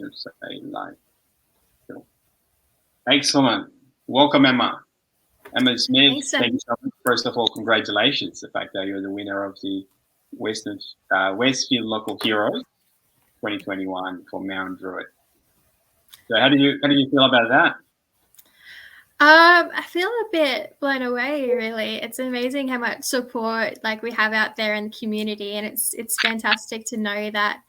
Let's say live. Cool. Excellent. Welcome, Emma. Emma Smith, Thanks, thank you so much. First of all, congratulations. The fact that you're the winner of the Westfield Local Heroes 2021 for Mount Druitt. So how did you feel about that? I feel a bit blown away, really. It's amazing how much support we have out there in the community, and it's fantastic to know that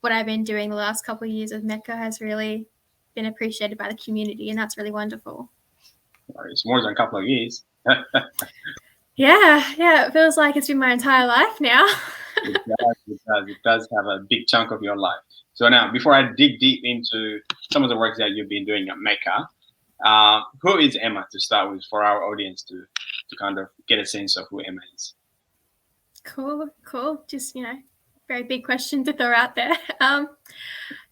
what I've been doing the last couple of years with MECA has really been appreciated by the community, and that's really wonderful. It's more than a couple of years. Yeah, it feels like it's been my entire life now. It does have a big chunk of your life. So now, before I dig deep into some of the work that you've been doing at MECA, who is Emma to start with for our audience to kind of get a sense of who Emma is? Cool. Just, very big question to throw out there.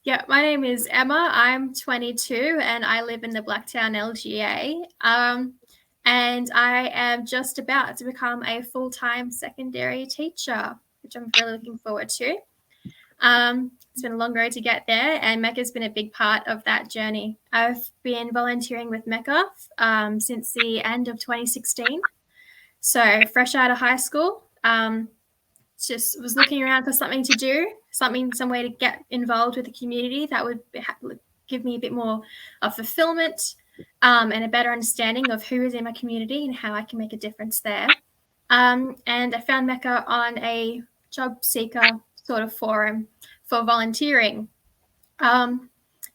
Yeah, my name is Emma. I'm 22 and I live in the Blacktown LGA. And I am just about to become a full-time secondary teacher, which I'm really looking forward to. It's been a long road to get there, and MECA's been a big part of that journey. I've been volunteering with MECA since the end of 2016. So fresh out of high school, just was looking around for something to do, some way to get involved with the community that would give me a bit more of fulfillment and a better understanding of who is in my community and how I can make a difference there. And I found MECA on a job seeker sort of forum for volunteering,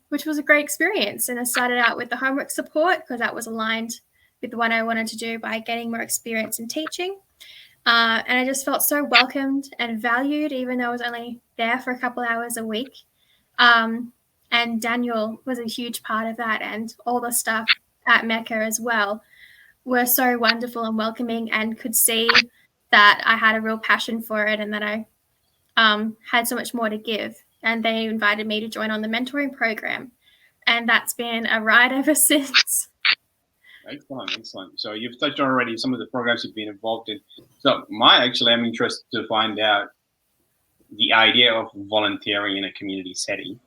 which was a great experience. And I started out with the homework support because that was aligned with what I wanted to do by getting more experience in teaching. And I just felt so welcomed and valued, even though I was only there for a couple hours a week. And Daniel was a huge part of that, and all the staff at MECA as well were so wonderful and welcoming, and could see that I had a real passion for it and that I had so much more to give. And they invited me to join on the mentoring program, and that's been a ride ever since. Excellent. So you've touched on already some of the programs you've been involved in. So I'm interested to find out the idea of volunteering in a community setting.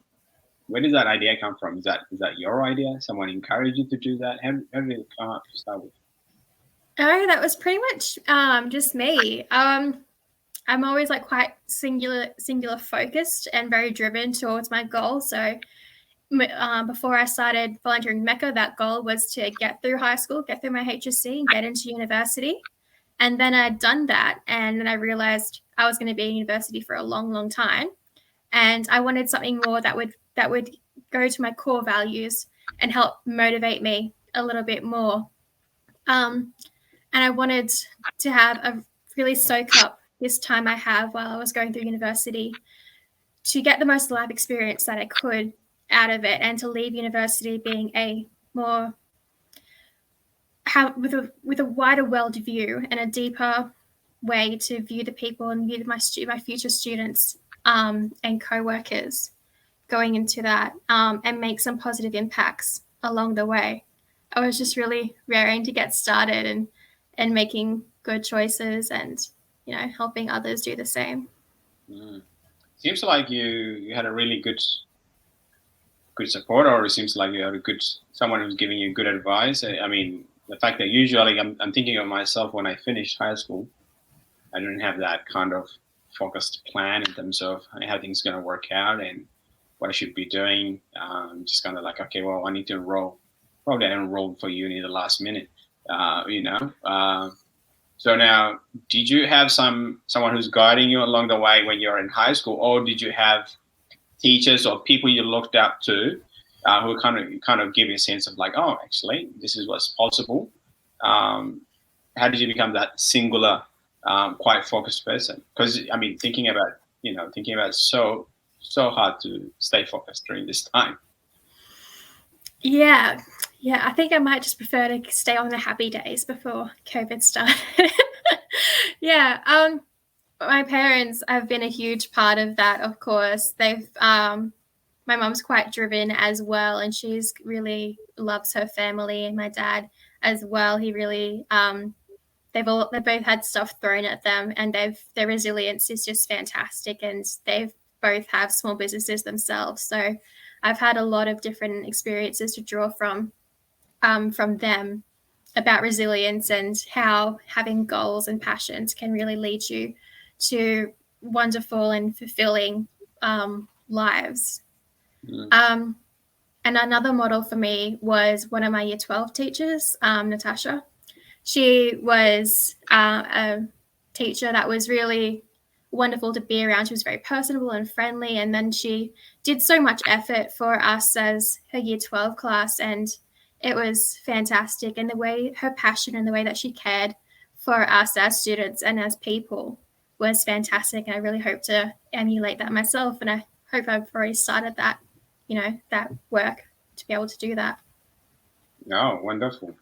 Where does that idea come from? Is that your idea? Someone encouraged you to do that? How did it come up to start with? Oh, that was pretty much just me. I'm always quite singular focused and very driven towards my goal. So before I started volunteering MECA, that goal was to get through high school, get through my HSC, and get into university. And then I'd done that, and then I realized I was going to be in university for a long, long time, and I wanted something more that would go to my core values and help motivate me a little bit more. And I wanted to have a really soak up this time I have while I was going through university to get the most life experience that I could out of it, and to leave university being a more with a wider world view and a deeper way to view the people and view my future students and co-workers going into that, and make some positive impacts along the way. I was just really raring to get started and making good choices and helping others do the same. Seems like you had a really good support, or it seems like you had someone who's giving you good advice. I mean, the fact that usually I'm thinking of myself when I finished high school, I didn't have that kind of focused plan in terms of how things going to work out and what I should be doing. Just kind of like, okay, well, I need to enroll. Probably I enrolled for uni the last minute, So now, did you have someone who's guiding you along the way when you're in high school, or did you have teachers or people you looked up to who kind of give you a sense of like, oh, actually, this is what's possible? How did you become that singular, quite focused person? Because I mean, thinking about so hard to stay focused during this time. Yeah, I think I might just prefer to stay on the happy days before COVID started. Yeah, my parents have been a huge part of that, of course. My mom's quite driven as well, and she's really loves her family, and my dad as well. He really, they both had stuff thrown at them, and their resilience is just fantastic, and they've both have small businesses themselves. So I've had a lot of different experiences to draw from them about resilience and how having goals and passions can really lead you to wonderful and fulfilling lives. Mm. And another model for me was one of my Year 12 teachers, Natasha. She was a teacher that was really wonderful to be around. She was very personable and friendly, and then she did so much effort for us as her Year 12 class, and it was fantastic. And the way her passion and the way that she cared for us as students and as people was fantastic. And I really hope to emulate that myself, and I hope I've already started that, that work to be able to do that. Oh, wonderful.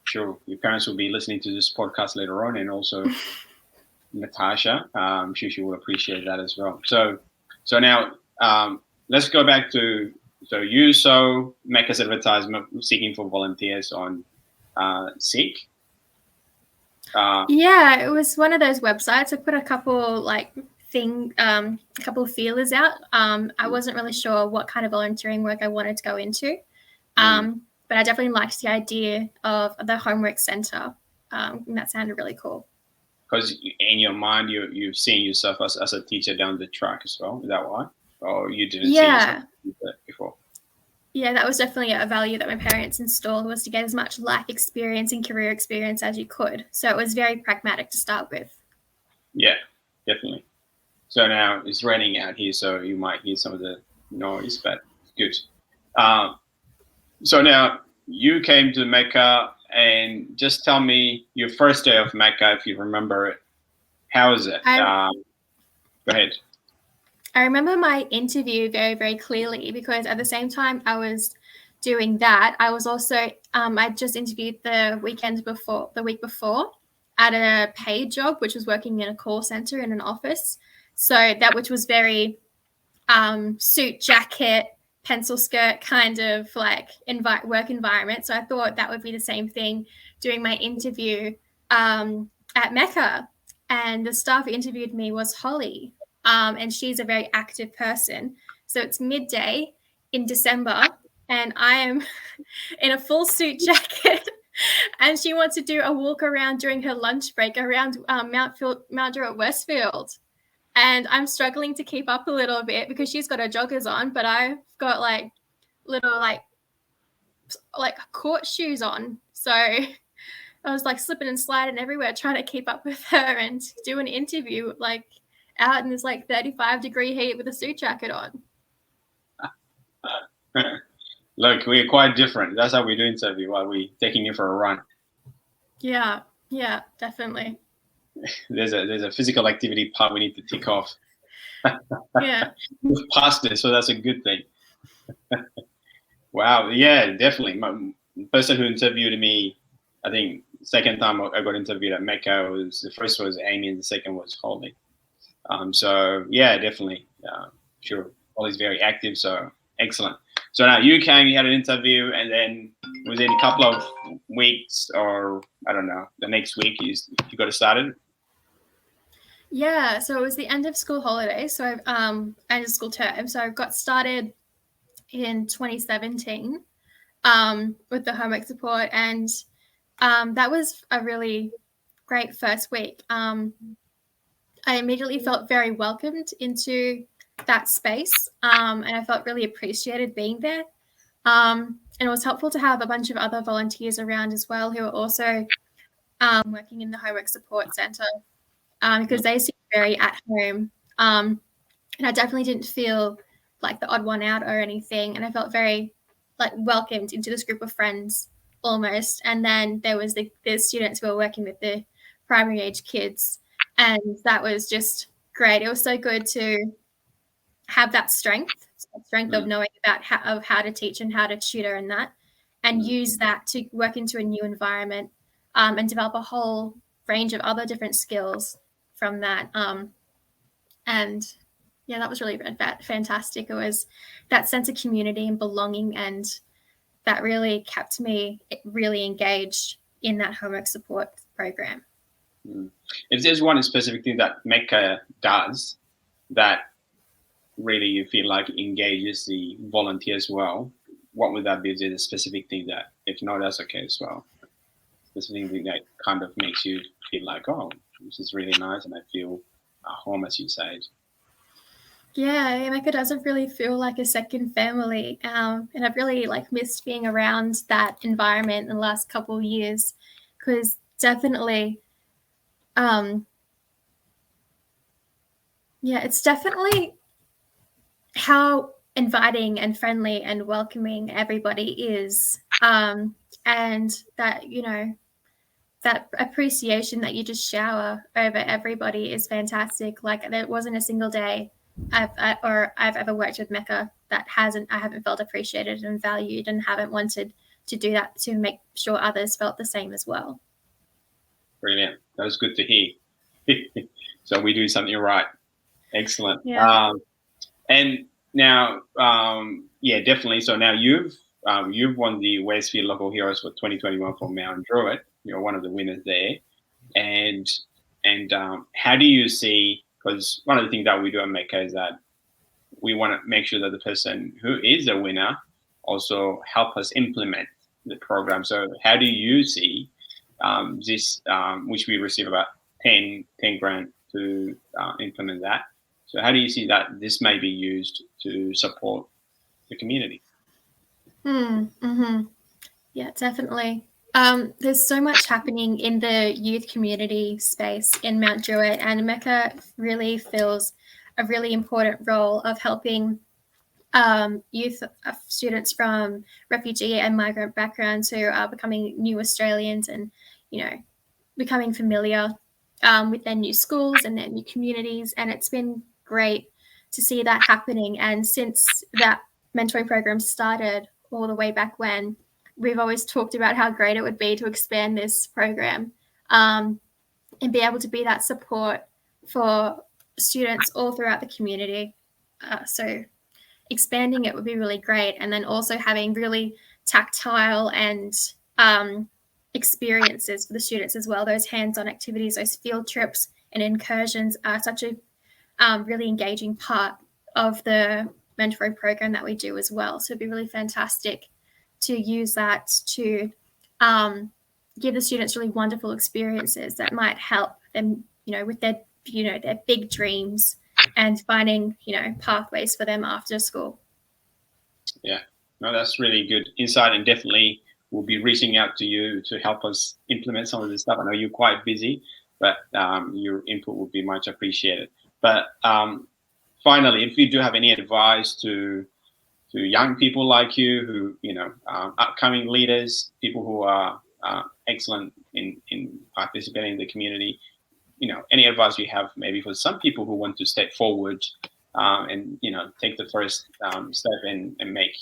Sure, your parents will be listening to this podcast later on, and also Natasha. I'm sure she will appreciate that as well. So now let's go back to, so you saw MECA's advertisement seeking for volunteers on Seek. Yeah, it was one of those websites. I put a couple a couple of feelers out. I wasn't really sure what kind of volunteering work I wanted to go into. But I definitely liked the idea of the homework center. And that sounded really cool. Because in your mind, you've seen yourself as a teacher down the track as well. Is that why? Or you didn't see yourself before? Yeah, that was definitely a value that my parents installed, was to get as much life experience and career experience as you could. So it was very pragmatic to start with. Yeah, definitely. So now it's raining out here, so you might hear some of the noise, but good. So now you came to MECA, and just tell me your first day of MECA, if you remember it. How is it? Go ahead. I remember my interview very, very clearly, because at the same time I was doing that, I was also, I just interviewed the week before at a paid job, which was working in a call center in an office. So that, which was very suit, jacket, pencil skirt kind of like work environment. So I thought that would be the same thing doing my interview at MECA. And the staff who interviewed me was Holly. And she's a very active person. So it's midday in December, and I am in a full suit jacket, and she wants to do a walk around during her lunch break around Mount Druitt Westfield. And I'm struggling to keep up a little bit because she's got her joggers on, but I've got like little like court shoes on. So I was like slipping and sliding everywhere trying to keep up with her and do an interview like out in this like 35-degree heat with a suit jacket on. Look, we're quite different. That's how we do interview, while we're taking you for a run. Yeah, definitely. There's a physical activity part we need to tick off. Yeah. We've passed this, so that's a good thing. Wow, yeah, definitely. The person who interviewed me, I think second time I got interviewed at MECA, was the first was Amy and the second was Holly. So yeah, definitely. Sure. Holly's very active, so excellent. So now you came, you had an interview, and then within a couple of weeks, or I don't know, the next week you got started? Yeah, so it was the end of school holidays, so end of school term. So I got started in 2017 with the homework support, and that was a really great first week. I immediately felt very welcomed into that space, and I felt really appreciated being there. And it was helpful to have a bunch of other volunteers around as well who are also working in the homework support center, because they seem very at home. And I definitely didn't feel like the odd one out or anything. And I felt very like welcomed into this group of friends almost. And then there was the students who were working with the primary age kids. And that was just great. It was so good to have that strength of knowing about how to teach and how to tutor and that, and use that to work into a new environment and develop a whole range of other different skills from that. And yeah, that was really fantastic. It was that sense of community and belonging, and that really kept me really engaged in that homework support program. If there's one specific thing that MECA does that really you feel like engages the volunteers well, what would that be? Is it a specific thing that, if not, that's okay as well? Specific thing that kind of makes you feel like, oh, this is really nice, and I feel at home, as you said. Yeah, MECA doesn't really feel like a second family, and I've really like missed being around that environment in the last couple of years, because definitely, yeah, it's definitely how inviting and friendly and welcoming everybody is, and that that appreciation that you just shower over everybody is fantastic. Like there wasn't a single day I've ever worked with MECA that I haven't felt appreciated and valued and haven't wanted to do that to make sure others felt the same as well. Brilliant. That was good to hear. So we do something right. Excellent. Yeah. And now, yeah, definitely. So now you've won the Westfield Local Heroes for 2021 for Mount Druitt. You're one of the winners there. And how do you see? Because one of the things that we do at MECA is that we want to make sure that the person who is a winner also help us implement the program. So how do you see this, which we receive about 10 grand to implement that? So how do you see that this may be used to support the community? Yeah, definitely. There's so much happening in the youth community space in Mount Druitt, and MECA really fills a really important role of helping youth students from refugee and migrant backgrounds who are becoming new Australians and, becoming familiar with their new schools and their new communities. And it's been great to see that happening. And since that mentoring program started all the way back when, we've always talked about how great it would be to expand this program and be able to be that support for students all throughout the community. So expanding it would be really great. And then also having really tactile and experiences for the students as well. Those hands-on activities, those field trips and incursions are such a really engaging part of the mentoring program that we do as well. So it'd be really fantastic to use that to give the students really wonderful experiences that might help them, with their big dreams and finding, pathways for them after school. Yeah, no, that's really good insight, and definitely we'll be reaching out to you to help us implement some of this stuff. I know you're quite busy, but your input would be much appreciated. But finally, if you do have any advice to young people like you, who upcoming leaders, people who are excellent in participating in the community, any advice you have maybe for some people who want to step forward and take the first step and make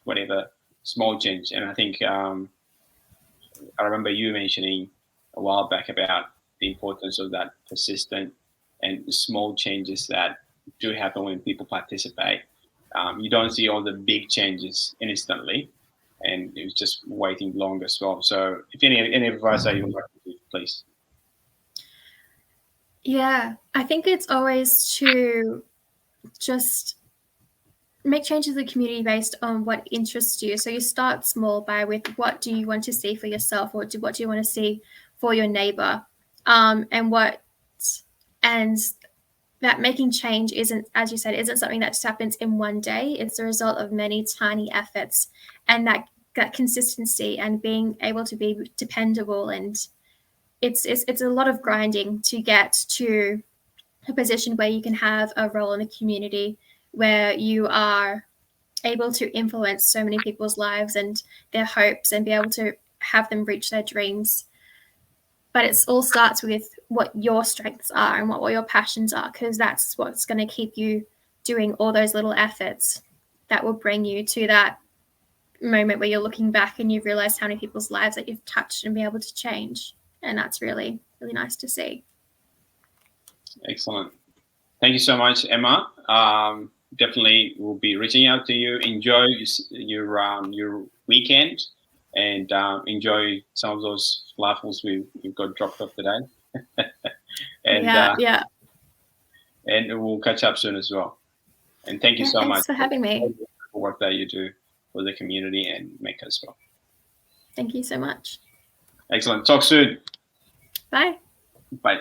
whatever small change. And I think I remember you mentioning a while back about the importance of that persistent and small changes that do happen when people participate. You don't see all the big changes instantly, and it was just waiting long as well. So if any advice that you would like to give, please. Yeah, I think it's always to just make changes in the community based on what interests you. So you start small with what do you want to see for yourself, or what do you want to see for your neighbor, and that making change isn't, as you said, isn't something that just happens in one day. It's a result of many tiny efforts, and that consistency and being able to be dependable, and it's a lot of grinding to get to a position where you can have a role in the community where you are able to influence so many people's lives and their hopes and be able to have them reach their dreams. But it all starts with what your strengths are and what your passions are, because that's what's going to keep you doing all those little efforts that will bring you to that moment where you're looking back and you've realized how many people's lives that you've touched and be able to change. And that's really, really nice to see. Excellent. Thank you so much, Emma. Definitely we'll be reaching out to you. Enjoy your weekend, and enjoy some of those falafels we've got dropped off today. And yeah. and we'll catch up soon as well. And thank you so thanks much for having me. for the work that you do for the community and MECA as well. Thank you so much. Excellent. Talk soon. Bye. Bye.